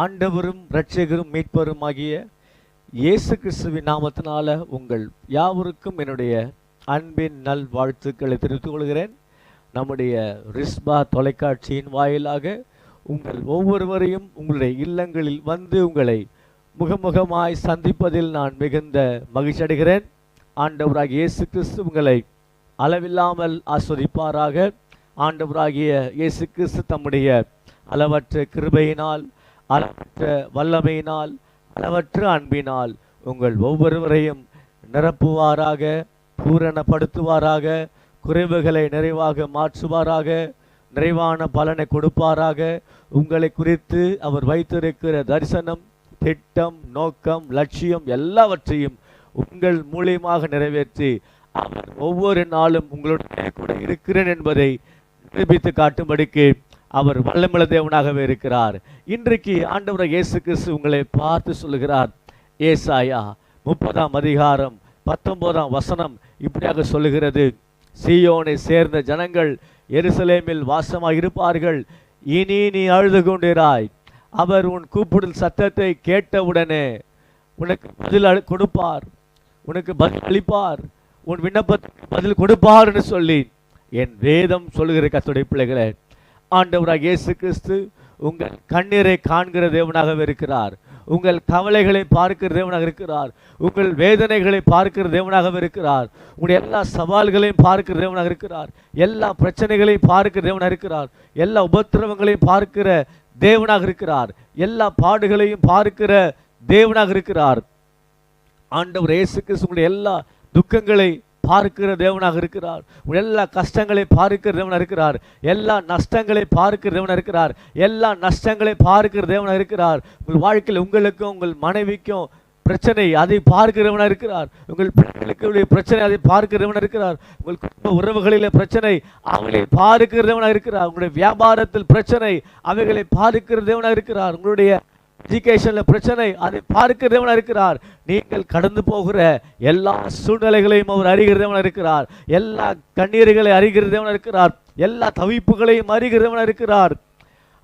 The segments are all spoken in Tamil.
ஆண்டவரும் இரட்சகரும் மீட்பரும் ஆகிய இயேசு கிறிஸ்துவின் நாமத்தினால உங்கள் யாவருக்கும் என்னுடைய அன்பின் நல் வாழ்த்துக்களை தெரிவித்துக் கொள்கிறேன். நம்முடைய ரிஸ்பா தொலைக்காட்சியின் வாயிலாக உங்கள் ஒவ்வொருவரையும் உங்களுடைய இல்லங்களில் வந்து உங்களை முகமுகமாய் சந்திப்பதில் நான் மிகுந்த மகிழ்ச்சி அடைகிறேன். ஆண்டவராகிய இயேசு கிறிஸ்து உங்களை அளவில்லாமல் ஆஸ்வதிப்பாராக. ஆண்டவராகிய இயேசு கிறிஸ்து தம்முடைய அளவற்ற கிருபையினால், அளவற்ற வல்லமையினால், அளவற்ற அன்பினால் உங்கள் ஒவ்வொருவரையும் நிரப்புவாராக, பூரணப்படுத்துவாராக, குறைவுகளை நிறைவாக மாற்றுவாராக, நிறைவான பலனை கொடுப்பாராக. உங்களை குறித்து அவர் வைத்திருக்கிற தரிசனம், திட்டம், நோக்கம், லட்சியம் எல்லாவற்றையும் உங்கள் மூலியமாக நிறைவேற்றி அவர் ஒவ்வொரு நாளும் உங்களுடைய கூட இருக்கிறேன் என்பதை நிரூபித்து காட்டும்படிக்கு அவர் வல்லமையுள்ள தேவனாகவே இருக்கிறார். இன்றைக்கு ஆண்டவர் இயேசு கிறிஸ்து உங்களை பார்த்து சொல்லுகிறார். ஏசாயா 30ஆம் அதிகாரம் 19ஆம் வசனம் இப்படியாக சொல்லுகிறது. சீயோனை சேர்ந்த ஜனங்கள் எருசலேமில் வாசமாக இருப்பார்கள். இனி நீ அழுது கொண்டிராய். அவர் உன் கூப்பிடல் சத்தத்தை கேட்டவுடனே உனக்கு பதில் கொடுப்பார், உனக்கு பதில் அளிப்பார், உன் விண்ணப்பத்துக்கு பதில் கொடுப்பார் என்று சொல்லி என் வேதம் சொல்லுகிற கர்த்தருடைய பிள்ளைகளே, ஆண்டவராக இயேசு கிறிஸ்து உங்கள் கண்ணீரை காண்கிற தேவனாகவே இருக்கிறார். உங்கள் கவலைகளை பார்க்கிற தேவனாக இருக்கிறார். உங்கள் வேதனைகளை பார்க்கிற தேவனாகவே இருக்கிறார். உங்களுடைய எல்லா சவால்களையும் பார்க்கிற தேவனாக இருக்கிறார். எல்லா பிரச்சனைகளையும் பார்க்கிற தேவனாக இருக்கிறார். எல்லா உபத்திரவங்களையும் பார்க்கிற தேவனாக இருக்கிறார். எல்லா பாடுகளையும் பார்க்கிற தேவனாக இருக்கிறார். ஆண்டவர் இயேசு கிறிஸ்து உங்களுடைய எல்லா துக்கங்களை பார்க்கிற தேவனாக இருக்கிறார். எல்லா கஷ்டங்களை பார்க்கிற தேவனாக இருக்கிறார். எல்லா நஷ்டங்களை பார்க்கிற தேவனாக இருக்கிறார். எல்லா நஷ்டங்களை பார்க்கிற தேவனாக இருக்கிறார். உங்கள் வாழ்க்கையில் உங்களுக்கும் உங்கள் மனைவிக்கும் பிரச்சனை, அதை பார்க்கிறவனாக இருக்கிறார். உங்கள் பிள்ளைகளுக்கு பிரச்சனை, அதை பார்க்கிறவனாக இருக்கிறார். உங்கள் குடும்ப உறவுகளிலே பிரச்சனை, அவங்களை பார்க்கிறவனாக இருக்கிறார். உங்களுடைய வியாபாரத்தில் பிரச்சனை, அவைகளை பார்க்கிறவனாக இருக்கிறார். உங்களுடைய எஜுகேஷன்ல பிரச்சனை, அதை பார்க்கிறவனாக இருக்கிறார். நீங்கள் கடந்து போகிற எல்லா சூழ்நிலைகளையும் அவர் அறிகிறவனாக இருக்கிறார். எல்லா கண்ணீர்களை அறிகிறவனாக இருக்கிறார். எல்லா தவிப்புகளையும் அறிகிறவனாக இருக்கிறார்.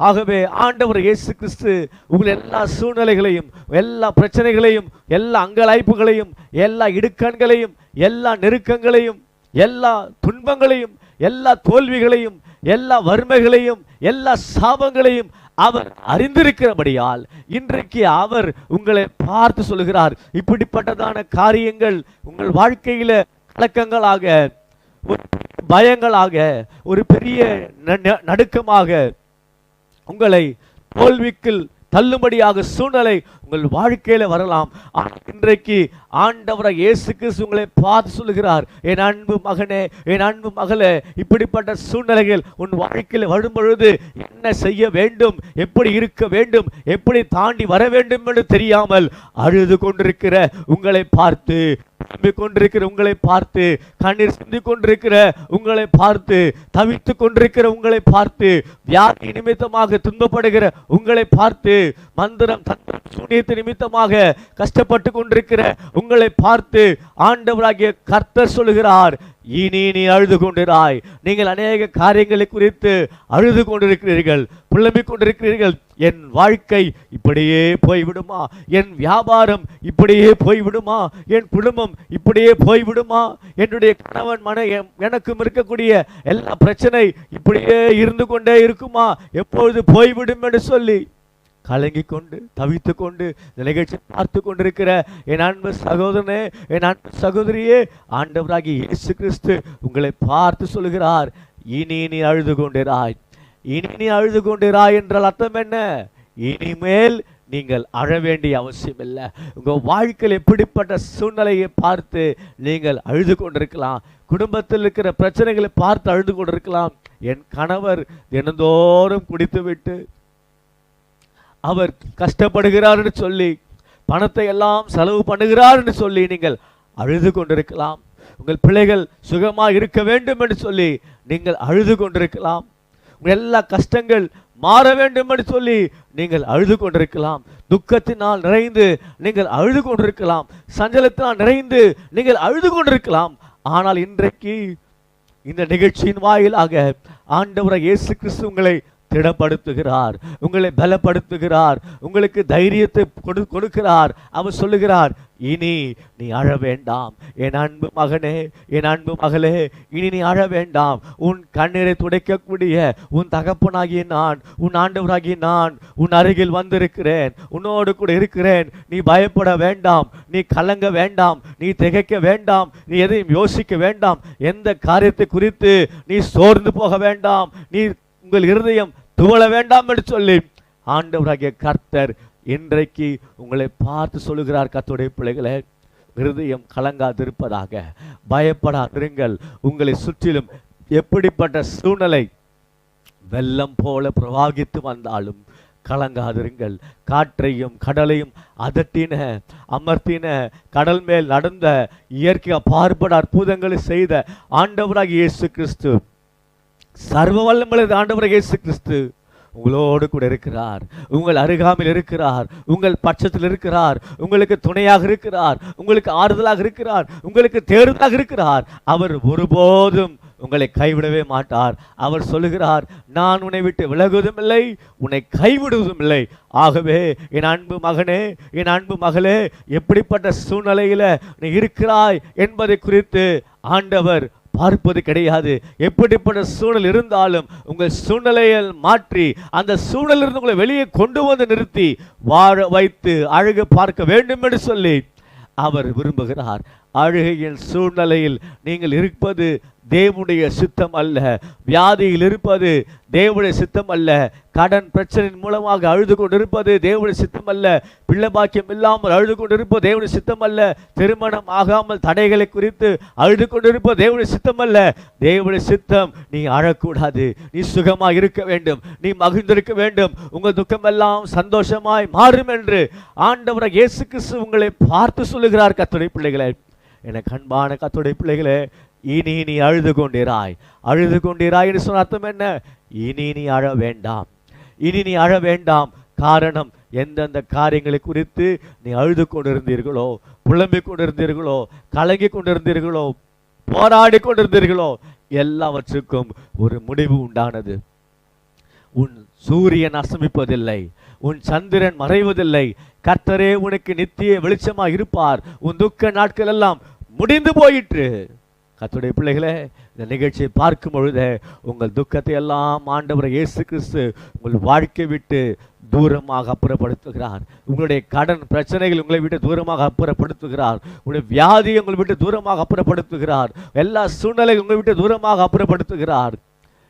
ஆகவே ஆண்டவர் இயேசு கிறிஸ்து உங்கள் எல்லா சூழ்நிலைகளையும், எல்லா பிரச்சனைகளையும், எல்லா அங்கலாய்ப்புகளையும், எல்லா இடுக்கண்களையும், எல்லா நெருக்கங்களையும், எல்லா துன்பங்களையும், எல்லா தோல்விகளையும், எல்லா வறுமைகளையும், எல்லா சாபங்களையும் அவர் அறிந்திருக்கிறபடியால் இன்றைக்கு அவர் உங்களை பார்த்து சொல்லுகிறார். இப்படிப்பட்டதான காரியங்கள் உங்கள் வாழ்க்கையில கலக்கங்களாக, ஒரு பயங்களாக, ஒரு பெரிய நடுக்கமாக, உங்களை தோல்விக்கு தள்ளும்படியாக சூழ்நிலை உங்கள் வாழ்க்கையில வரலாம். இன்றைக்கு ஆண்டவராக இயேசு கிறிஸ்து உங்களை பார்த்து சொல்லுகிறார். என் அன்பு மகனே, என் அன்பு மகளே, இப்படிப்பட்ட சூழ்நிலைகள் உன் வாழ்க்கையில் வரும் பொழுது என்ன செய்ய வேண்டும், எப்படி இருக்க வேண்டும், எப்படி தாண்டி வர வேண்டும் என்று தெரியாமல் அழுது கொண்டிருக்கிற உங்களை பார்த்து, கொண்டிருக்கிற உங்களை பார்த்து, கண்ணீர் சிந்திக் கொண்டிருக்கிற உங்களை பார்த்து, தவித்து கொண்டிருக்கிற உங்களை பார்த்து, வியாதி நிமித்தமாக துன்பப்படுகிற உங்களை பார்த்து, மந்திரம் தந்திரம் சூனியத்து நிமித்தமாக கஷ்டப்பட்டு கொண்டிருக்கிற உங்களை பார்த்து ஆண்டவராகிய கர்த்தர் சொல்லுகிறார், இனி நீ அழுது கொண்டிராய். நீங்கள் அநேக காரியங்களை குறித்து அழுது கொண்டிருக்கிறீர்கள், புலம்பிக் கொண்டிருக்கிறீர்கள். என் வாழ்க்கை இப்படியே போய்விடுமா, என் வியாபாரம் இப்படியே போய்விடுமா, என் குடும்பம் இப்படியே போய்விடுமா, என்னுடைய கணவன் எனக்கும் இருக்கக்கூடிய எல்லா பிரச்சனை இப்படியே இருந்து கொண்டே இருக்குமா, எப்பொழுது போய்விடும் என்று சொல்லி கலங்கி கொண்டு தவித்து கொண்டு நிகழ்ச்சி பார்த்து கொண்டிருக்கிற என் அன்பு சகோதரனே, என் அன்பு சகோதரியே, ஆண்டவராகிய இயேசு கிறிஸ்து உங்களை பார்த்து சொல்லுகிறார், இனி நீ அழுது கொண்டிராய். இனி நீ அழுது கொண்டிராய் என்றால் அர்த்தம் என்ன? இனிமேல் நீங்கள் அழ வேண்டிய அவசியம் இல்லை. உங்கள் வாழ்க்கையில் எப்படிப்பட்ட சூழ்நிலையை பார்த்து நீங்கள் அழுது கொண்டிருக்கலாம். குடும்பத்தில் இருக்கிற பிரச்சனைகளை பார்த்து அழுது கொண்டிருக்கலாம். என் கணவர் தினந்தோறும் குடித்து விட்டு அவர் கஷ்டப்படுகிறார் என்று சொல்லி, பணத்தை எல்லாம் செலவு பண்ணுகிறார் என்று சொல்லி நீங்கள் அழுது கொண்டிருக்கலாம். உங்கள் பிள்ளைகள் சுகமாக இருக்க வேண்டும் என்று சொல்லி நீங்கள் அழுது கொண்டிருக்கலாம். உங்கள் எல்லா கஷ்டங்கள் மாற வேண்டும் என்று சொல்லி நீங்கள் அழுது கொண்டிருக்கலாம். துக்கத்தினால் நிறைந்து நீங்கள் அழுது கொண்டிருக்கலாம். சஞ்சலத்தினால் நிறைந்து நீங்கள் அழுது கொண்டிருக்கலாம். ஆனால் இன்றைக்கு இந்த நிகழ்ச்சியின் வாயிலாக ஆண்டவராகிய இயேசு கிறிஸ்து உங்களை திடப்படுத்துகிறார், உங்களை பலப்படுத்துகிறார், உங்களுக்கு தைரியத்தை கொடுக்கிறார். அவர் சொல்லுகிறார், இனி நீ அழ வேண்டாம் என் அன்பு மகனே, என் அன்பு மகளே, இனி நீ அழ வேண்டாம். உன் கண்ணீரை துடைக்கக்கூடிய உன் தகப்பனாகிய நான், உன் ஆண்டவராகிய நான் உன் அருகில் வந்திருக்கிறேன், உன்னோடு கூட இருக்கிறேன். நீ பயப்பட வேண்டாம், நீ கலங்க வேண்டாம், நீ திகைக்க வேண்டாம், நீ எதையும் யோசிக்க வேண்டாம், எந்த காரியத்தை குறித்து நீ சோர்ந்து போக வேண்டாம், நீ உங்கள் இருதயம் துவள வேண்டாம் என்று சொல்லி ஆண்டவராகிய கர்த்தர் இன்றைக்கு உங்களை பார்த்து சொல்லுகிறார். கர்த்தருடைய பிள்ளைகளே, இருதயம் கலங்காதிருப்பதாக, பயப்படாதிருங்கள். உங்களை சுற்றிலும் எப்படிப்பட்ட சூழ்நிலை வெள்ளம் போல பிரவாகித்து வந்தாலும் கலங்காதிருங்கள். காற்றையும் கடலையும் அதட்டின அமர்த்தின, கடல் மேல் நடந்த இயற்கை அப்பாற்பட அற்புதங்களை செய்த ஆண்டவராகிய இயேசு கிறிஸ்து, சர்வ வல்லமையுள்ள ஆண்டவராகிய இயேசு கிறிஸ்து உங்களோடு கூட இருக்கிறார், உங்கள் அருகாமையில் இருக்கிறார், உங்கள் பட்சத்தில் இருக்கிறார், உங்களுக்கு துணையாக இருக்கிறார், உங்களுக்கு ஆறுதலாக இருக்கிறார், உங்களுக்கு தேடுதலாக இருக்கிறார். அவர் ஒருபோதும் உங்களை கைவிடவே மாட்டார். அவர் சொல்லுகிறார், நான் உன்னை விட்டு விலகுவதும் இல்லை, உன்னை கைவிடுவதும் இல்லை. ஆகவே என் அன்பு மகனே, என் அன்பு மகளே, எப்படிப்பட்ட சூழ்நிலையில நீ இருக்கிறாய் என்பதை குறித்து ஆண்டவர் பார்ப்பது கிடையாது. எப்படிப்பட்ட சூழல் இருந்தாலும் உங்கள் சூழ்நிலையை மாற்றி அந்த சூழலிலிருந்து உங்களை வெளியே கொண்டு வந்து நிறுத்தி வாழ வைத்து அழகு பார்க்க வேண்டும் என்று சொல்லி அவர் விரும்புகிறார். அழுகையின் சூழ்நிலையில் நீங்கள் இருப்பது தேவனுடைய சித்தம் அல்ல, வியாதியில் இருப்பது தேவனுடைய சித்தம் அல்ல, கடன் பிரச்சனையின் மூலமாக அழுது கொண்டிருப்பது தேவனுடைய சித்தம் அல்ல, பிள்ளை பாக்கியம் இல்லாமல் அழுது கொண்டிருப்பது தேவனுடைய சித்தம் அல்ல, திருமணம் ஆகாமல் தடைகளை குறித்து அழுது கொண்டிருப்பது தேவனுடைய சித்தம் அல்ல. தேவனுடைய சித்தம் நீ அழக்கூடாது, நீ சுகமாய் இருக்க வேண்டும், நீ மகிழ்ந்திருக்க வேண்டும், உங்கள் துக்கம் எல்லாம் சந்தோஷமாய் மாறும் என்று ஆண்டவர் இயேசு கிறிஸ்து உங்களை பார்த்து சொல்லுகிறார். கர்த்தருடைய பிள்ளைகளே, எனக்கு அன்பான கர்த்தருடைய பிள்ளைகளே, இனி நீ அழுது கொண்டிராய், அழுது கொண்டிராய் என்று சொன்ன அர்த்தம் என்ன? இனி நீ அழ வேண்டாம், இனி நீ அழ வேண்டாம். காரணம், எந்தெந்த காரியங்களை குறித்து நீ அழுது கொண்டிருந்தீர்களோ, புலம்பிக் கொண்டிருந்தீர்களோ, கலங்கி கொண்டிருந்தீர்களோ, போராடி கொண்டிருந்தீர்களோ, எல்லாவற்றுக்கும் ஒரு முடிவு உண்டானது. உன் சூரியன் அஸ்தமிப்பதில்லை, உன் சந்திரன் மறைவதில்லை, கர்த்தரே உனக்கு நித்திய வெளிச்சமாக இருப்பார். உன் துக்க நாட்கள் எல்லாம் முடிந்து போயிற்று. கர்த்தருடைய பிள்ளைகளே, இந்த நிகழ்ச்சியை பார்க்கும் பொழுது உங்கள் துக்கத்தை எல்லாம் ஆண்டவர் இயேசு கிறிஸ்து உங்கள் வாழ்க்கை விட்டு தூரமாக அப்புறப்படுத்துகிறார். உங்களுடைய கடன் பிரச்சனைகள் உங்களை விட்டு தூரமாக அப்புறப்படுத்துகிறார். உங்களுடைய வியாதி உங்களை விட்டு தூரமாக அப்புறப்படுத்துகிறார். எல்லா சூழ்நிலைகள் உங்களை விட்டு தூரமாக அப்புறப்படுத்துகிறார்.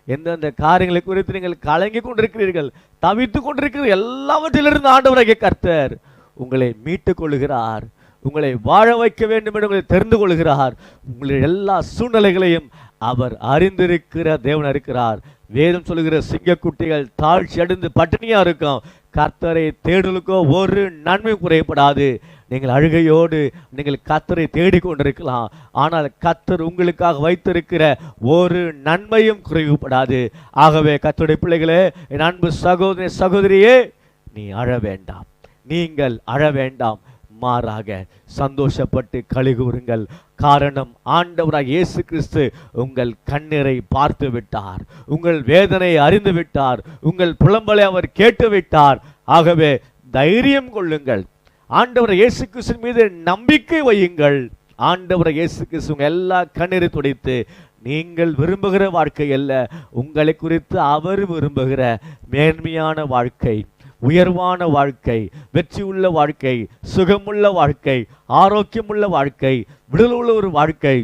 எந்தெந்த காரியங்களை குறித்து நீங்கள் கலங்கி கொண்டிருக்கிறீர்கள், தவித்து கொண்டிருக்கிறீர்கள், எல்லாவற்றிலிருந்து ஆண்டவராகிய கர்த்தர் உங்களை மீட்டுக் கொள்ளுகிறார். உங்களை வாழ வைக்க வேண்டும் என்று உங்களை தெரிந்து கொள்கிறார். உங்களுடைய எல்லா சூழ்நிலைகளையும் அவர் அறிந்திருக்கிற தேவன் இருக்கிறார். வேதம் சொல்லுகிற சிங்கக்குட்டிகள் தாழ்ச்சி அடைந்து பட்டினியா இருக்கும், கர்த்தரை தேடலுக்கோ ஒரு நன்மையும் குறையப்படாது. நீங்கள் அழுகையோடு நீங்கள் கர்த்தரை தேடிக்கொண்டிருக்கலாம், ஆனால் கர்த்தர் உங்களுக்காக வைத்திருக்கிற ஒரு நன்மையும் குறைவுபடாது. ஆகவே கர்த்தருடைய பிள்ளைகளே, என் அன்பு சகோதரி சகோதரியே, நீ அழ வேண்டாம், நீங்கள் அழ வேண்டாம், மாறாக சந்தோஷப்பட்டு கலிகூறுங்கள். காரணம், ஆண்டவராகிய இயேசு கிறிஸ்து உங்கள் கண்ணீரை பார்த்து விட்டார், உங்கள் வேதனையை அறிந்து விட்டார், உங்கள் புலம்பலை அவர் கேட்டு விட்டார். ஆகவே தைரியம் கொள்ளுங்கள், ஆண்டவர் இயேசு கிறிஸ்து மீது நம்பிக்கை வையுங்கள். ஆண்டவர் இயேசு கிறிஸ்து உங்கள் எல்லா கண்ணீரை துடைத்து, நீங்கள் விரும்புகிற வாழ்க்கை அல்ல, உங்களை குறித்து அவர் விரும்புகிற மேன்மையான வாழ்க்கை, உயர்வான வாழ்க்கை, வெற்றி உள்ள வாழ்க்கை, சுகமுள்ள வாழ்க்கை, ஆரோக்கியமுள்ள வாழ்க்கை, விடுதலுள்ள ஒரு வாழ்க்கை,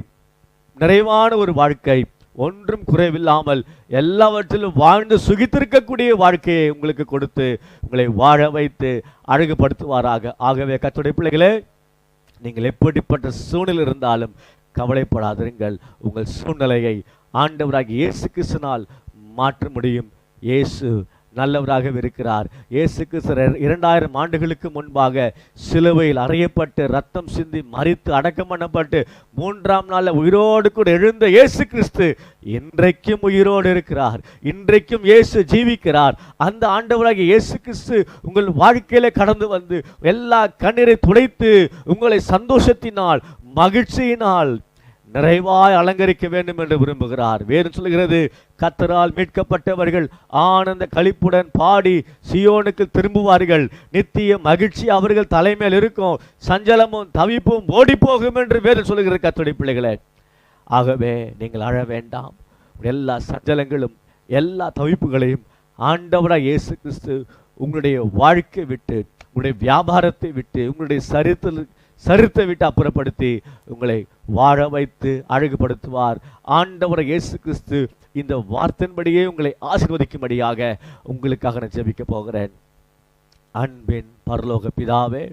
நிறைவான ஒரு வாழ்க்கை, ஒன்றும் குறைவில்லாமல் எல்லாவற்றிலும் வாழ்ந்து சுகித்திருக்கக்கூடிய வாழ்க்கையை உங்களுக்கு கொடுத்து உங்களை வாழ வைத்து அழகுபடுத்துவாராக. ஆகவே கர்த்தருடைய பிள்ளைகளே, நீங்கள் எப்படிப்பட்ட சூழ்நிலை இருந்தாலும் கவலைப்படாதிருங்கள். உங்கள் சூழ்நிலையை ஆண்டவராகிய இயேசு கிறிஸ்துவினால் மாற்ற முடியும். இயேசு நல்லவராக இருக்கிறார். இயேசு கிறிஸ்து 2000 ஆண்டுகளுக்கு முன்பாக சிலுவையில் அறையப்பட்டு ரத்தம் சிந்தி மரித்து அடக்கம் பண்ணப்பட்டு 3ஆம் நாள் உயிரோடு கூட எழுந்த இயேசு கிறிஸ்து இன்றைக்கும் உயிரோடு இருக்கிறார். இன்றைக்கும் இயேசு ஜீவிக்கிறார். அந்த ஆண்டவராகிய இயேசு கிறிஸ்து உங்கள் வாழ்க்கையில கடந்து வந்து எல்லா கண்ணீரை துடைத்து உங்களை சந்தோஷத்தினால், மகிழ்ச்சியினால் நிறைவாய் அலங்கரிக்க வேண்டும் என்று விரும்புகிறார். வேறு சொல்கிறது, கர்த்தரால் மீட்கப்பட்டவர்கள் ஆனந்த களிப்புடன் பாடி சியோனுக்கு திரும்புவார்கள். நித்திய மகிழ்ச்சி அவர்கள் தலைமையில் இருக்கும். சஞ்சலமும் தவிப்பும் ஓடி போகும் என்று வேறு சொல்லுகிற கர்த்தருடைய பிள்ளைகளே, ஆகவே நீங்கள் அழ வேண்டாம். எல்லா சஞ்சலங்களும் எல்லா தவிப்புகளையும் ஆண்டவராய் இயேசு கிறிஸ்து உங்களுடைய வாழ்க்கை விட்டு, உங்களுடைய வியாபாரத்தை விட்டு, உங்களுடைய சரித்தை விட்டு அப்புறப்படுத்தி உங்களை வாழ வைத்து அழகுபடுத்துவார். ஆண்டவராய் இயேசு கிறிஸ்து இந்த வார்த்தையின்படியே உங்களை ஆசீர்வதிக்கும்படியாக உங்களுக்காக நான் ஜெபிக்க போகிறேன். அன்பின் பரலோக பிதாவே,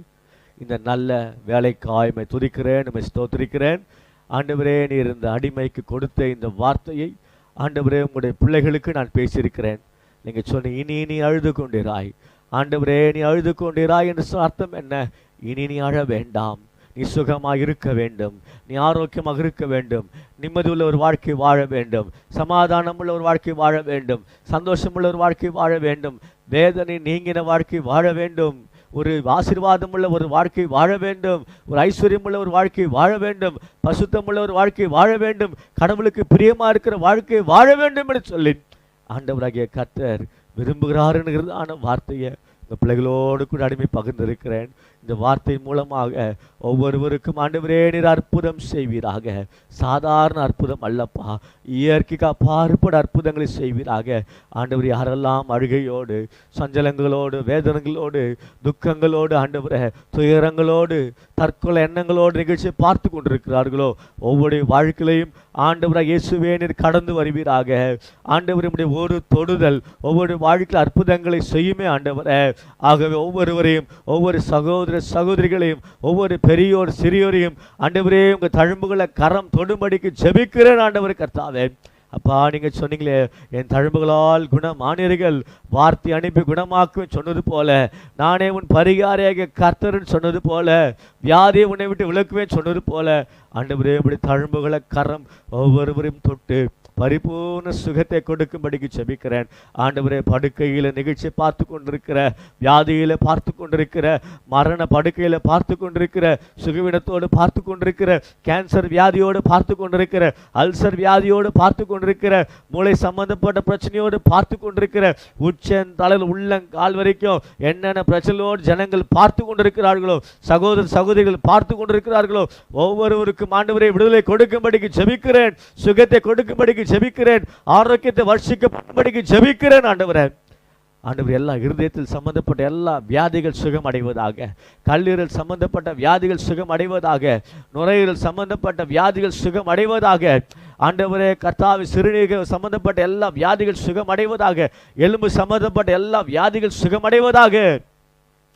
இந்த நல்ல வேலைக்காய் உம்மை துதிக்கிறேன், உம்மை ஸ்தோத்திரிக்கிறேன். ஆண்டவரே, நீர் இந்த அடிமைக்கு கொடுத்த இந்த வார்த்தையை ஆண்டவரே உங்களுடைய பிள்ளைகளுக்கு நான் பேசியிருக்கிறேன். நீங்கள் சொன்ன இனி அழுது கொண்டிராய். ஆண்டவரே, நீ அழுது கொண்டிராய் என்று அர்த்தம் என்ன? இனி நீ அழ வேண்டாம். நீ சுகமாக இருக்க வேண்டும், நீ ஆரோக்கியமாக இருக்க வேண்டும், நிம்மதியுள்ள ஒரு வாழ்க்கை வாழ வேண்டும், சமாதானமுள்ள ஒரு வாழ்க்கை வாழ வேண்டும், சந்தோஷமுள்ள ஒரு வாழ்க்கை வாழ வேண்டும், வேதனை நீங்கின வாழ்க்கை வாழ வேண்டும், ஒரு ஆசீர்வாதமுள்ள ஒரு வாழ்க்கை வாழ வேண்டும், ஒரு ஐஸ்வர்யமுள்ள ஒரு வாழ்க்கை வாழ வேண்டும், பசுத்தமுள்ள ஒரு வாழ்க்கை வாழ வேண்டும், கடவுளுக்கு பிரியமா இருக்கிற வாழ்க்கை வாழ வேண்டும் என்று சொல்லி ஆண்டவராகிய கர்த்தர் விரும்புகிறார் என்கிறதான வார்த்தையை இந்த பிள்ளைகளோடு கூட அடிமை பகிர்ந்திருக்கிறேன். இந்த வார்த்தை மூலமாக ஒவ்வொருவருக்கும் ஆண்டவரே நீர் அற்புதம் செய்வீராக. சாதாரண அற்புதம் அல்லப்பா, இயற்கைக்கு அப்பாற்பட்ட அற்புதங்களை செய்வீராக. ஆண்டவர் யாரெல்லாம் அழுகையோடு, சஞ்சலங்களோடு, வேதனைகளோடு, துக்கங்களோடு, ஆண்டவரே துயரங்களோடு, தற்கொலை எண்ணங்களோடு நிகழ்ச்சியை பார்த்து கொண்டிருக்கிறார்களோ, ஒவ்வொரு வாழ்க்கையிலையும் ஆண்டவராக இயேசுவே நீர் கடந்து வருவீராக. ஆண்டவருடைய ஒரு தொடுதல் ஒவ்வொரு வாழ்க்கையில் அற்புதங்களை செய்யுமே ஆண்டவரே. ஆகவே ஒவ்வொருவரையும், ஒவ்வொரு சகோதரிகளையும், ஒவ்வொரு பெரியோர் சிறியோரையும் ஆண்டவரே உங்கள் தழும்புகளை கரம் தொடும்படிக்கு ஜெபிக்கிறேன் ஆண்டவர் கர்த்தாவே. அப்பா, நீங்கள் சொன்னீங்களே, என் தழும்புகளால் குணமானீர்கள், வார்த்தை அனுப்பி குணமாக்குவேன் சொன்னது போல, நானே உன் பரிகாரியாக கர்த்தர்ன்னு சொன்னது போல, வியாதியை உன்னை விட்டு விலக்குவேன் சொன்னது போல, ஆண்டவரே இப்படி தழும்புகளை கரம் ஒவ்வொருவரையும் தொட்டு பரிபூர்ண சுகத்தை கொடுக்கும்படிக்கு ஜெபிக்கிறேன். ஆண்டவரே, படுக்கையில் நிகழ்ச்சியை பார்த்து கொண்டிருக்கிற, வியாதியில் பார்த்து கொண்டிருக்கிற, மரண படுக்கையில் பார்த்து கொண்டிருக்கிற, சுகவீனத்தோடு பார்த்து கொண்டிருக்கிற, கேன்சர் வியாதியோடு பார்த்து கொண்டிருக்கிற, அல்சர் வியாதியோடு பார்த்து கொண்டிருக்கிற, மூளை சம்பந்தப்பட்ட பிரச்சனையோடு பார்த்து கொண்டிருக்கிற, உச்சந்தலையில் உள்ளங்கால் வரைக்கும் என்னென்ன பிரச்சனையோடு ஜனங்கள் பார்த்து கொண்டிருக்கிறார்களோ, சகோதரிகள் பார்த்து கொண்டிருக்கிறார்களோ, ஒவ்வொருவருக்கும் ஆண்டவரே விடுதலை கொடுக்கும்படிக்கு ஜெபிக்கிறேன், சுகத்தை கொடுக்கும்படிக்கு ஜெபிக்கிறேன், ஆரோக்கியத்தை வர்ஷிக்கும்படிக்கு ஜெபிக்கிறேன் ஆண்டவரே. ஆண்டவர் எல்லா இருதயத்தில் சம்பந்தப்பட்ட எல்லா வியாதிகள் சுகம் அடைவதாக, கல்லீரல் சம்பந்தப்பட்ட வியாதிகள் சுகம் அடைவதாக, நுரையீரல் சம்பந்தப்பட்ட வியாதிகள் சுகம் அடைவதாக, ஆண்டவரே கர்த்தாவே சிறுநீரக சம்பந்தப்பட்ட எல்லா வியாதிகள் சுகம் அடைவதாக, எலும்பு சம்பந்தப்பட்ட எல்லா வியாதிகள் சுகம் அடைவதாக,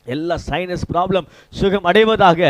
எல்லா சைனஸ் ப்ராப்ளம் சுகம் அடைவதாக,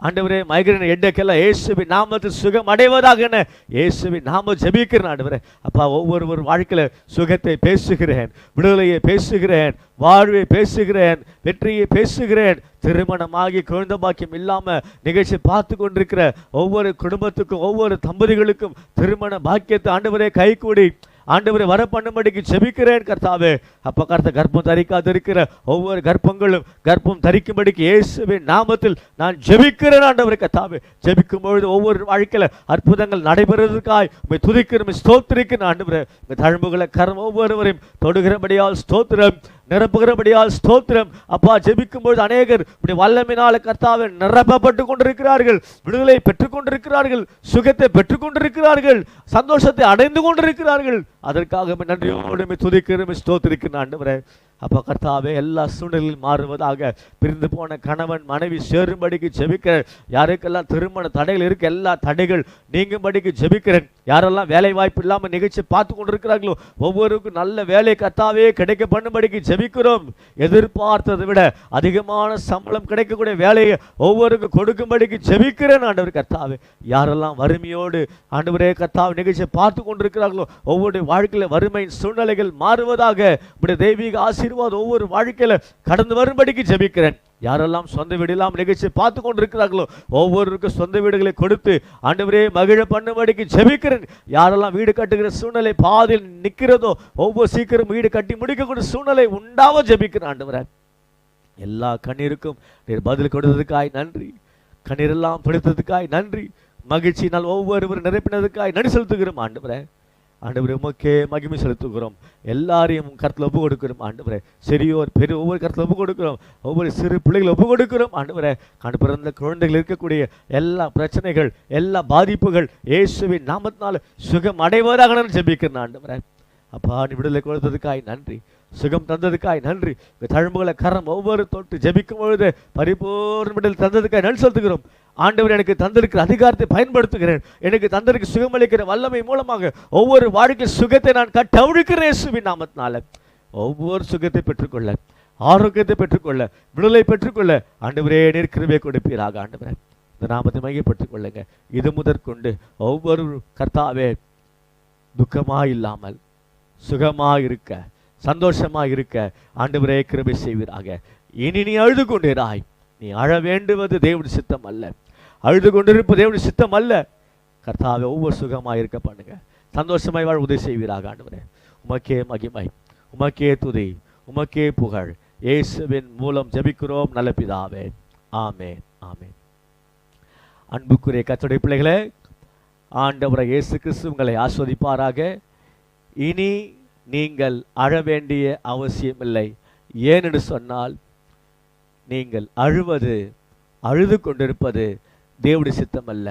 ஆண்டவரே மைக்ரேன் ஹெட்டேக்கெல்லாம் இயேசுவின் நாமத்தில் சுகம் அடைவதாக என இயேசுவின் நாமம் ஜெபிக்கிறேன் ஆண்டவரே. அப்பா, ஒவ்வொரு வாழ்க்கையில் சுகத்தை பேசுகிறேன், விடுதலையை பேசுகிறேன், வாழ்வை பேசுகிறேன், வெற்றியை பேசுகிறேன். திருமணமாகி குழந்தை பாக்கியம் இல்லாமல் நிகழ்ச்சி பார்த்து கொண்டிருக்கிற ஒவ்வொரு குடும்பத்துக்கும், ஒவ்வொரு தம்பதிகளுக்கும் திருமண பாக்கியத்தை ஆண்டவரே கைகூடி ஆண்டவரை வர பண்ணும்படிக்கு ஜெபிக்கிறேன் கர்த்தாவே. அப்போ கர்ப்பம் தரிக்காது இருக்கிற ஒவ்வொரு கர்ப்பங்களும் கர்ப்பம் தரிக்கும்படிக்கு இயேசுவின் நாமத்தில் நான் ஜெபிக்கிறேன் ஆண்டவரை கர்த்தாவே. ஜெபிக்கும் பொழுது ஒவ்வொரு வாழ்க்கையில் அற்புதங்கள் நடைபெறுவதற்காய் உம்மை துதிக்கிறேன், ஸ்தோத்திரிக்கிறேன் ஆண்டவரே. உங்கள் தழும்புகளை கரம் ஒவ்வொருவரையும் தொடுகிறபடியால் ஸ்தோத்திரம், நிரப்புகிறபடியால் ஸ்தோத்திரம். அப்பா, ஜெபிக்கும் பொழுது அநேகர் இப்படி வல்லமையினால கர்த்தாவே நிரப்பப்பட்டு கொண்டிருக்கிறார்கள், விடுதலை பெற்றுக் கொண்டிருக்கிறார்கள், சுகத்தை பெற்றுக் கொண்டிருக்கிறார்கள், சந்தோஷத்தை அடைந்து கொண்டிருக்கிறார்கள். அதற்காக நன்றியோடு துதிக்கிறேன், ஸ்தோத்திரிக்கிறேன் ஆண்டவரே. அப்போ கர்த்தாவே எல்லா சூழ்நிலையில் மாறுவதாக, பிரிந்து போன கணவன் மனைவி சேரும்படிக்கு ஜெபிக்கிறேன். யாருக்கெல்லாம் திருமண தடைகள் இருக்கு, எல்லா தடைகள் நீங்கும்படிக்கு ஜெபிக்கிறேன். யாரெல்லாம் வேலை வாய்ப்பு இல்லாமல் நிகழ்ச்சி பார்த்து கொண்டிருக்கிறார்களோ, ஒவ்வொருக்கும் நல்ல வேலை கர்த்தாவே கிடைக்க பண்ணும்படிக்கு ஜெபிக்கிறோம். எதிர்பார்த்ததை விட அதிகமான சம்பளம் கிடைக்கக்கூடிய வேலையை ஒவ்வொருக்கும் கொடுக்கும்படிக்கு ஜெபிக்கிறேன் ஆண்டவர் கர்த்தாவே. யாரெல்லாம் வறுமையோடு ஆண்டவரே கர்த்தாவே நிகழ்ச்சியை பார்த்து கொண்டிருக்கிறார்களோ, ஒவ்வொரு வாழ்க்கையில் வறுமையின் சூழ்நிலைகள் மாறுவதாக, இப்படி தெய்வீக ஆசீர்வாதம் ஒவ்வொரு வாழ்க்கையில கடந்து வரும்படிக்கு ஜெபிக்கிறேன். யாரெல்லாம் சொந்த வீடு இல்லாமல் நிகழ்ச்சி பார்த்து கொண்டிருக்கிறார்களோ, ஒவ்வொருவருக்கும் சொந்த வீடுகளை கொடுத்து ஆண்டவரே மகிழ பண்ணும்படிக்கு ஜெபிக்கிறேன். யாரெல்லாம் வீடு கட்டுகிற சூழ்நிலை பாதியில் நிற்கிறதோ, ஒவ்வொரு சீக்கிரம் வீடு கட்டி முடிக்கக்கூடிய சூழ்நிலை உண்டாவ ஜெபிக்கிறேன் ஆண்டவரே. எல்லா கண்ணீருக்கும் நீர் பதில் கொடுத்ததுக்காய் நன்றி, கண்ணீரெல்லாம் பிடித்ததுக்காய் நன்றி. மகிழ்ச்சியினால் ஒவ்வொருவரும் நிரப்பினதுக்காய் நன்றி செலுத்துகிறோம் ஆண்டவரே. ஆண்டவரே உமக்கே மகிமை செலுத்துகிறோம். எல்லாரையும் கருத்தில் ஒப்பு கொடுக்கிறோம் ஆண்டவரே. சிறியோர் பெரிய ஒவ்வொரு கருத்தில் ஒப்பு கொடுக்கிறோம். ஒவ்வொரு சிறு பிள்ளைகளை ஒப்பு கொடுக்கிறோம் ஆண்டவரே. கண்டு பிறந்த குழந்தைகள் இருக்கக்கூடிய எல்லா பிரச்சனைகள், எல்லா பாதிப்புகள் இயேசுவின் நாமத்தினால சுகம் அடைவதாக நான் ஜெபிக்கிறேன் ஆண்டவரே. அப்பா, நீ விடுதலை கொடுத்ததுக்காய் நன்றி, சுகம் தந்ததுக்காய் நன்றி. தழும்புகளை கரம் ஒவ்வொரு தொட்டு ஜெபிக்கும் பொழுது பரிபூர்ண விடுதலை தந்ததுக்காய் நன்றி செலுத்துகிறோம் ஆண்டவர். எனக்கு தந்திருக்கிற அதிகாரத்தை பயன்படுத்துகிறேன். எனக்கு தந்திருக்க சுகமளிக்கிற வல்லமை மூலமாக ஒவ்வொரு வாழ்க்கை சுகத்தை நான் கட்டவிழ்க்கிறேன் இயேசுவின் நாமத்தினால. ஒவ்வொரு சுகத்தை பெற்றுக்கொள்ள, ஆரோக்கியத்தை பெற்றுக்கொள்ள, விடுதலை பெற்றுக்கொள்ள ஆண்டவரே நீர் கிருபை கொடுப்பீராக ஆண்டவரே. இந்த நாமத்தை மையப்பட்டுக் கொள்ளுங்க. இது முதற்கொண்டு ஒவ்வொரு கர்த்தாவே துக்கமாக இல்லாமல் சுகமாக இருக்க, சந்தோஷமாக இருக்க ஆண்டவரே கிருபை செய்வீராக. இனி நீ அழுது கொண்டிராய். நீ அழ வேண்டுவது தேவனுடைய சித்தம் அல்ல, அழுது கொண்டிருப்பது தேவனுடைய சித்தம் அல்ல. கர்த்தாவே ஒவ்வொரு சுகமாக இருக்க பண்ணுங்க, சந்தோஷமாய் வாழ உதவி செய்வீராக ஆண்டவரே. உமக்கே மகிமை, உமக்கே துதி, உமக்கே புகழ். இயேசுவின் மூலம் ஜெபிக்கிறோம் நல்ல பிதாவே, ஆமென், ஆமென். அன்புக்குரிய கர்த்தருடைய பிள்ளைகளே, ஆண்டவரை இயேசு கிறிஸ்து உங்களை ஆஸ்வதிப்பாராக. இனி நீங்கள் அழ வேண்டிய அவசியமில்லை. ஏனென்று சொன்னால், நீங்கள் அழுது கொண்டிருப்பது தேவனுடைய சித்தம் அல்ல.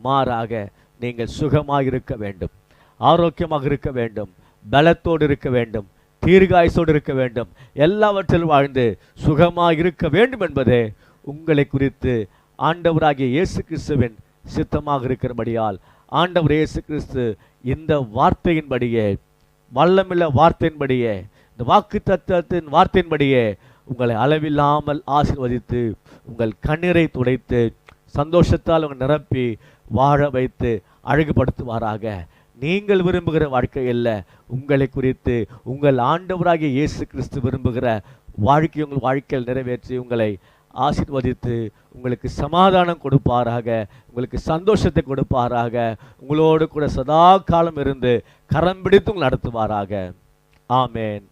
மாறாக நீங்கள் சுகமாக இருக்க வேண்டும், ஆரோக்கியமாக இருக்க வேண்டும், பலத்தோடு இருக்க வேண்டும், தீர்காயுசோடு இருக்க வேண்டும், எல்லாவற்றிலும் வாழ்ந்து சுகமாக இருக்க வேண்டும் என்பதே உங்களை குறித்து ஆண்டவராகிய இயேசு கிறிஸ்துவின் சித்தமாக இருக்கிறபடியால் ஆண்டவர் இயேசு கிறிஸ்து இந்த வார்த்தையின்படியே, வல்லமில்ல வார்த்தையின்படியே, இந்த வாக்கு தத்துவத்தின் வார்த்தையின்படியே உங்களை அளவில்லாமல் ஆசீர்வதித்து உங்கள் கண்ணீரை துடைத்து சந்தோஷத்தால் உங்கள் நிரப்பி வாழ வைத்து அழகுபடுத்துவாராக. நீங்கள் விரும்புகிற வாழ்க்கை அல்ல, உங்களை குறித்து உங்கள் ஆண்டவராகிய இயேசு கிறிஸ்து விரும்புகிற வாழ்க்கை உங்கள் வாழ்க்கையில் நிறைவேற்றி உங்களை ஆசீர்வதித்து உங்களுக்கு சமாதானம் கொடுப்பாராக, உங்களுக்கு சந்தோஷத்தை கொடுப்பாராக, உங்களோடு கூட சதா காலம் இருந்து கரம் பிடித்து உங்களை நடத்துவாராக. ஆமேன்.